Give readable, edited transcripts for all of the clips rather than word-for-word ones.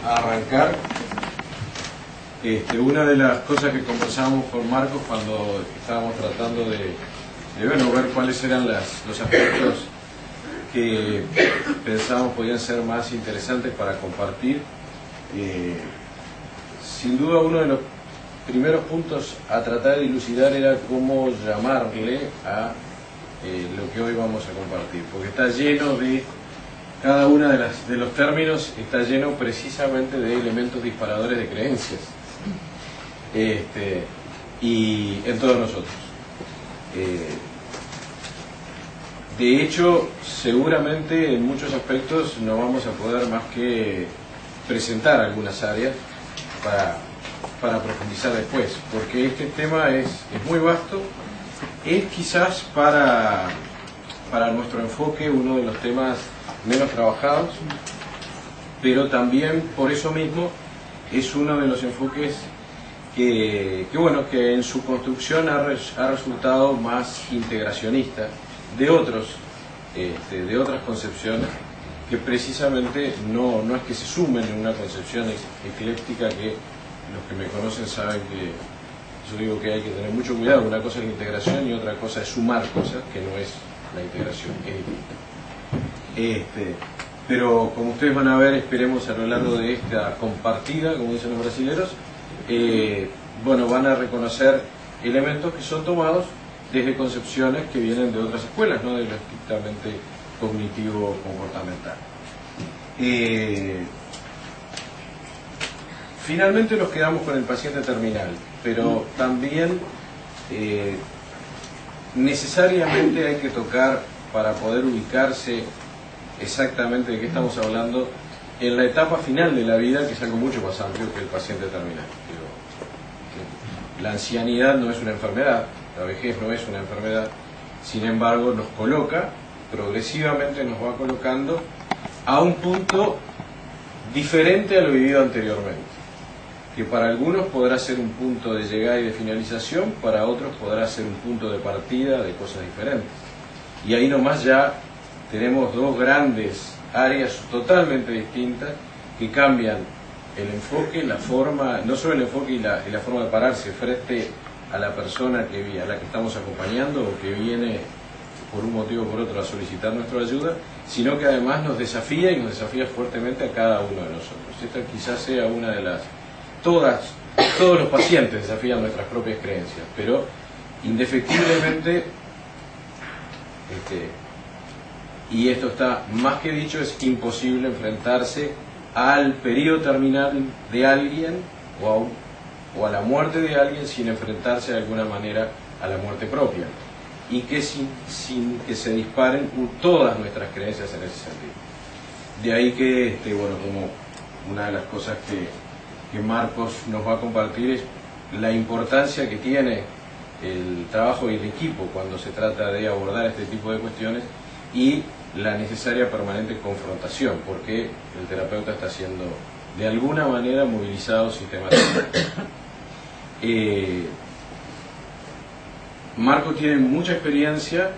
a arrancar. Una de las cosas que conversábamos con Marcos cuando estábamos tratando de ver cuáles eran los aspectos que pensábamos podían ser más interesantes para compartir, sin duda uno de los primeros puntos a tratar de dilucidar era cómo llamarle a lo que hoy vamos a compartir, porque está lleno de, cada uno de los términos está lleno precisamente de elementos disparadores de creencias, y en todos nosotros. De hecho, seguramente en muchos aspectos no vamos a poder más que presentar algunas áreas para profundizar después, porque este tema es muy vasto, es quizás para nuestro enfoque uno de los temas menos trabajados, pero también por eso mismo es uno de los enfoques que en su construcción ha resultado más integracionista de otras concepciones que precisamente no es que se sumen en una concepción ecléctica, que los que me conocen saben que yo digo que hay que tener mucho cuidado. Una cosa es la integración y otra cosa es sumar cosas, que no es la integración, es distinta. Pero como ustedes van a ver, esperemos a lo largo de esta compartida, como dicen los brasileros, van a reconocer elementos que son tomados desde concepciones que vienen de otras escuelas, no de lo estrictamente cognitivo-comportamental. Finalmente nos quedamos con el paciente terminal, pero también necesariamente hay que tocar, para poder ubicarse exactamente de qué estamos hablando, en la etapa final de la vida, que es algo mucho más amplio que el paciente terminal. La ancianidad no es una enfermedad, la vejez no es una enfermedad, sin embargo nos coloca, progresivamente nos va colocando a un punto diferente a lo vivido anteriormente, que para algunos podrá ser un punto de llegada y de finalización, para otros podrá ser un punto de partida de cosas diferentes. Y ahí nomás ya tenemos dos grandes áreas totalmente distintas que cambian el enfoque, la forma, no solo el enfoque y la forma de pararse frente a la persona a la que estamos acompañando o que viene por un motivo o por otro a solicitar nuestra ayuda, sino que además nos desafía y nos desafía fuertemente a cada uno de nosotros. Esta quizás sea una de las... Todos los pacientes desafían nuestras propias creencias, pero indefectiblemente, y esto está más que dicho, es imposible enfrentarse al periodo terminal de alguien o a la muerte de alguien sin enfrentarse de alguna manera a la muerte propia, y que sin que se disparen todas nuestras creencias en ese sentido. De ahí que, como una de las cosas que Marcos nos va a compartir es la importancia que tiene el trabajo y el equipo cuando se trata de abordar este tipo de cuestiones, y la necesaria permanente confrontación, porque el terapeuta está siendo de alguna manera movilizado sistemáticamente. Marco tiene mucha experiencia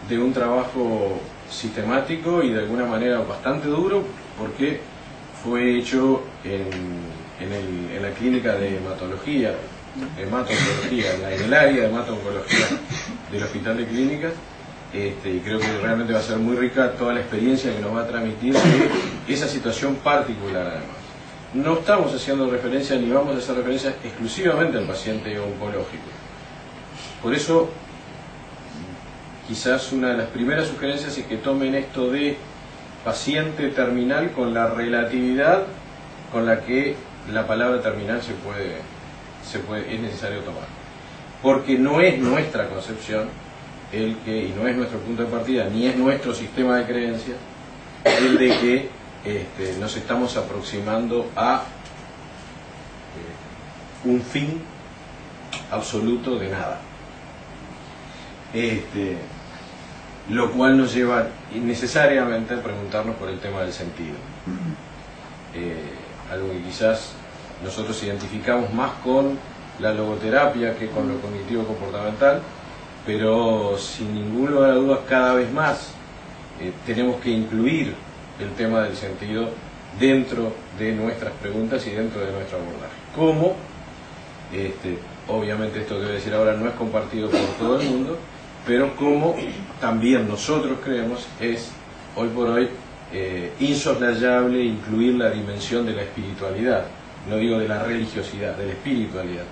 de un trabajo sistemático y de alguna manera bastante duro, porque fue hecho en la clínica de hematología, en el área de hemato-oncología del Hospital de Clínicas, y creo que realmente va a ser muy rica toda la experiencia que nos va a transmitir de esa situación particular. Además, no estamos haciendo referencia ni vamos a hacer referencia exclusivamente al paciente oncológico. Por eso, quizás una de las primeras sugerencias es que tomen esto de paciente terminal con la relatividad con la que la palabra terminal es necesario tomar, porque no es nuestra concepción y no es nuestro punto de partida, ni es nuestro sistema de creencias el de que nos estamos aproximando a un fin absoluto de nada, lo cual nos lleva necesariamente a preguntarnos por el tema del sentido, algo que quizás nosotros identificamos más con la logoterapia que con lo cognitivo comportamental, pero sin ningún lugar a dudas cada vez más tenemos que incluir el tema del sentido dentro de nuestras preguntas y dentro de nuestro abordaje. ¿Cómo? Obviamente esto que voy a decir ahora no es compartido por todo el mundo, pero como también nosotros creemos es, hoy por hoy, insoslayable incluir la dimensión de la espiritualidad, no digo de la religiosidad, de la espiritualidad,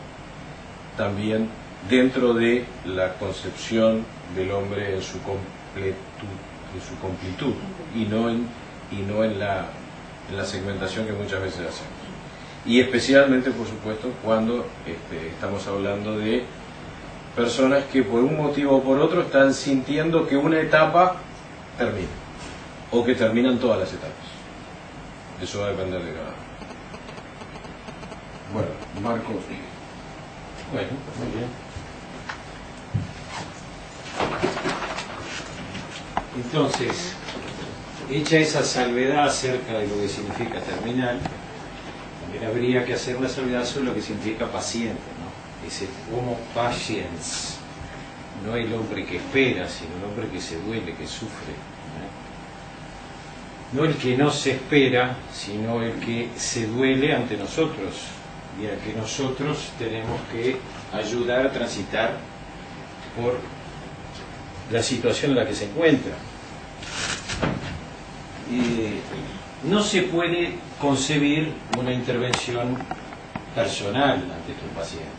también dentro de la concepción del hombre en su completud, y no en la segmentación que muchas veces hacemos. Y especialmente, por supuesto, cuando estamos hablando de personas que por un motivo o por otro están sintiendo que una etapa termina, o que terminan todas las etapas. Eso va a depender de cada uno. Bueno, Marcos. Bueno, muy bien. Entonces, hecha esa salvedad acerca de lo que significa terminal, también habría que hacer una salvedad sobre lo que significa paciente, ¿no? Dice, homo patiens, no el hombre que espera, sino el hombre que se duele, que sufre, ¿no? No el que no se espera, sino el que se duele ante nosotros, y al que nosotros tenemos que ayudar a transitar por la situación en la que se encuentra. No se puede concebir una intervención personal ante estos pacientes.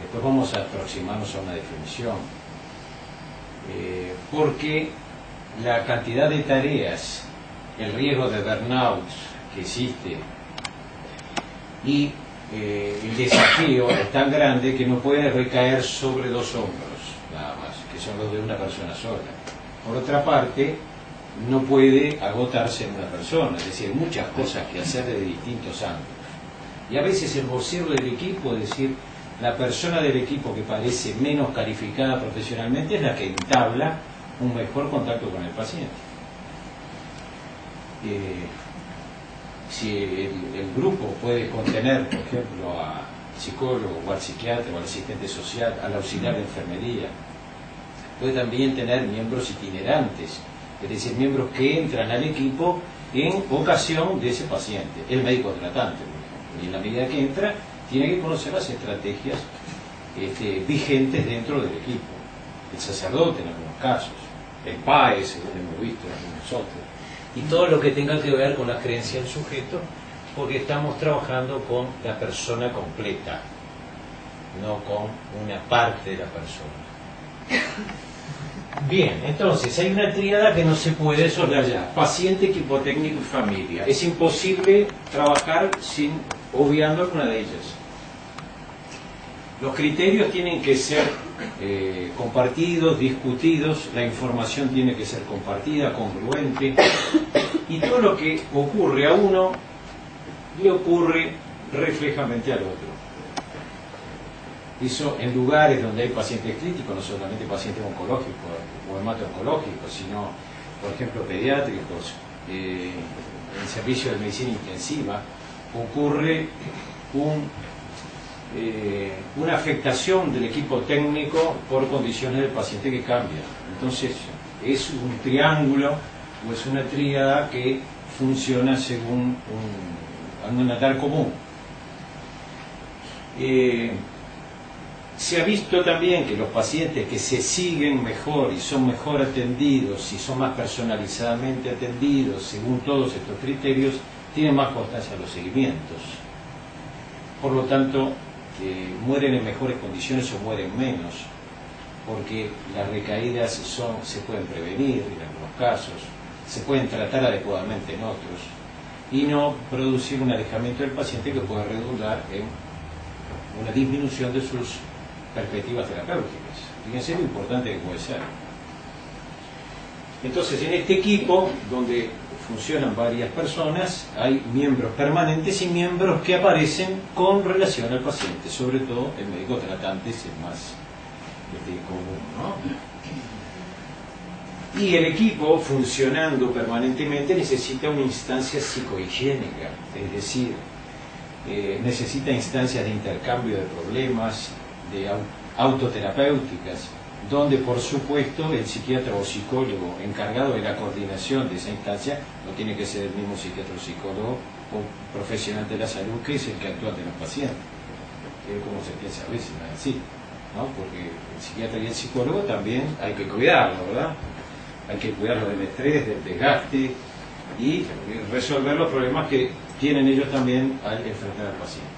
Después vamos a aproximarnos a una definición, porque la cantidad de tareas, el riesgo de burnout que existe y el desafío es tan grande que no puede recaer sobre dos hombros nada más, que son los de una persona sola. Por otra parte, no puede agotarse en una persona, es decir, muchas cosas que hacer de distintos ángulos. Y a veces el vocero del equipo, es decir, la persona del equipo que parece menos calificada profesionalmente, es la que entabla un mejor contacto con el paciente. Si el grupo puede contener, por ejemplo, al psicólogo o al psiquiatra o al asistente social, al auxiliar de enfermería, puede también tener miembros itinerantes, es decir, miembros que entran al equipo en ocasión de ese paciente, el médico tratante, por ejemplo, y en la medida que entra, tiene que conocer las estrategias vigentes dentro del equipo, el sacerdote en algunos casos, el PAE, según hemos visto en nosotros, y todo lo que tenga que ver con la creencia del sujeto, porque estamos trabajando con la persona completa, no con una parte de la persona. Bien, entonces hay una tríada que no se puede soslayar: paciente, equipo técnico y familia. Es imposible trabajar sin obviando alguna de ellas. Los criterios tienen que ser compartidos, discutidos, la información tiene que ser compartida, congruente, y todo lo que ocurre a uno le ocurre reflejamente al otro. Eso en lugares donde hay pacientes críticos, no solamente pacientes oncológicos o hemato-oncológicos, sino, por ejemplo, pediátricos, en servicio de medicina intensiva, ocurre una afectación del equipo técnico por condiciones del paciente que cambian. Entonces, es un triángulo o es una tríada que funciona según un natal común. Se ha visto también que los pacientes que se siguen mejor y son mejor atendidos y son más personalizadamente atendidos según todos estos criterios, tienen más constancia en los seguimientos. Por lo tanto, mueren en mejores condiciones o mueren menos, porque las recaídas se pueden prevenir en algunos casos, se pueden tratar adecuadamente en otros, y no producir un alejamiento del paciente que pueda redundar en una disminución de sus perspectivas terapéuticas. Fíjense lo importante que puede ser. Entonces, en este equipo, donde funcionan varias personas, hay miembros permanentes y miembros que aparecen con relación al paciente, sobre todo el médico tratante es el más común, ¿no? Y el equipo, funcionando permanentemente, necesita una instancia psicohigiénica, es decir, necesita instancias de intercambio de problemas, de autoterapéuticas, donde por supuesto el psiquiatra o psicólogo encargado de la coordinación de esa instancia no tiene que ser el mismo psiquiatra o psicólogo o profesional de la salud que es el que actúa ante los pacientes, que es como se piensa a veces, no es así, ¿no? Porque el psiquiatra y el psicólogo también hay que cuidarlo, ¿verdad? Hay que cuidarlo del estrés, del desgaste y resolver los problemas que tienen ellos también al enfrentar al paciente.